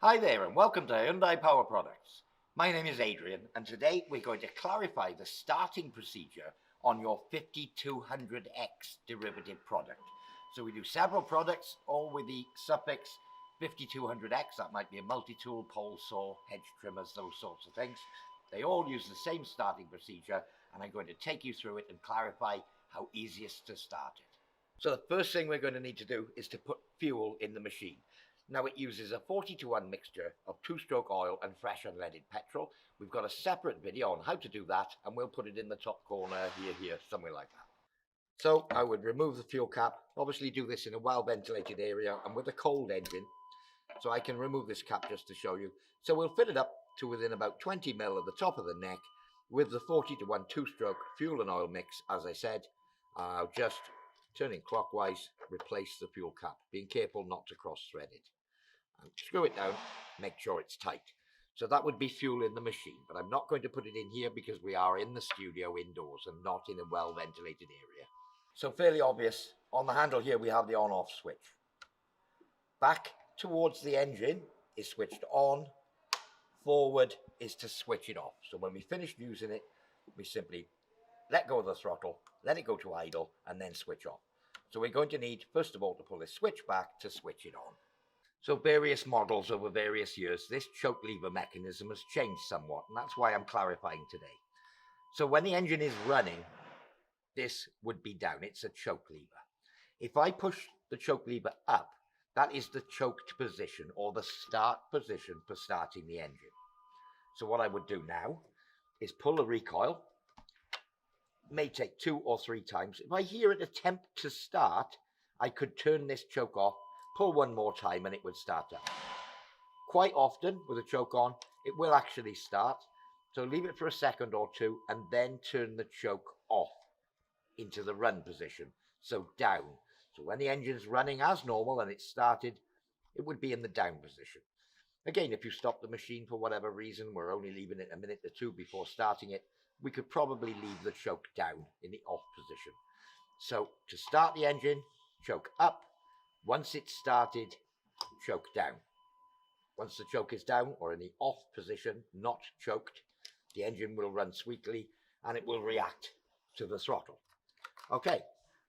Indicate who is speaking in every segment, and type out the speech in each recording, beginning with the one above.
Speaker 1: Hi there and welcome to Hyundai Power Products. My name is Adrian and today we're going to clarify the starting procedure on your 5200X derivative product. So we do several products all with the suffix 5200X. That might be a multi-tool, pole saw, hedge trimmers, those sorts of things. They all use the same starting procedure and I'm going to take you through it and clarify how easiest to start it. So the first thing we're going to need to do is to put fuel in the machine. Now it uses a 40:1 mixture of two-stroke oil and fresh unleaded petrol. We've got a separate video on how to do that and we'll put it in the top corner here, somewhere like that. So I would remove the fuel cap, obviously do this in a well-ventilated area and with a cold engine. So I can remove this cap just to show you. So we'll fit it up to within about 20 mil of the top of the neck with the 40:1 two-stroke fuel and oil mix, as I said. Just turning clockwise, replace the fuel cap, being careful not to cross-thread it. And screw it down, make sure it's tight. So that would be fuel in the machine, but I'm not going to put it in here because we are in the studio indoors and not in a well-ventilated area. So fairly obvious, on the handle here we have the on-off switch. Back towards the engine is switched on, forward is to switch it off. So when we finish using it, we simply let go of the throttle, let it go to idle, and then switch off. So we're going to need, first of all, to pull this switch back to switch it on. So various models over various years, this choke lever mechanism has changed somewhat, and that's why I'm clarifying today. So when the engine is running, this would be down. It's a choke lever. If I push the choke lever up, that is the choked position or the start position for starting the engine. So what I would do now is pull the recoil. It may take 2 or 3 times. If I hear it attempt to start, I could turn this choke off, pull one more time and it would start up. Quite often with a choke on, it will actually start. So leave it for a second or two and then turn the choke off into the run position. So down. So when the engine's running as normal and it's started, it would be in the down position. Again, if you stop the machine for whatever reason, we're only leaving it a minute or two before starting it, we could probably leave the choke down in the off position. So to start the engine, choke up. Once it's started, choke down. Once the choke is down or in the off position, not choked, the engine will run sweetly and it will react to the throttle. Okay,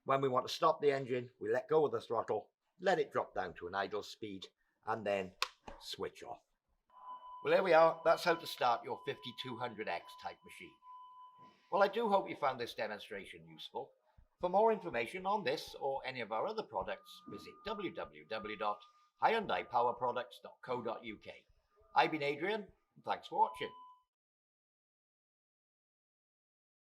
Speaker 1: when we want to stop the engine, we let go of the throttle, let it drop down to an idle speed and then switch off. Well, there we are. That's how to start your 5200X type machine. Well, I do hope you found this demonstration useful. For more information on this or any of our other products, visit www.hyundaipowerproducts.co.uk. I've been Adrian, and thanks for watching.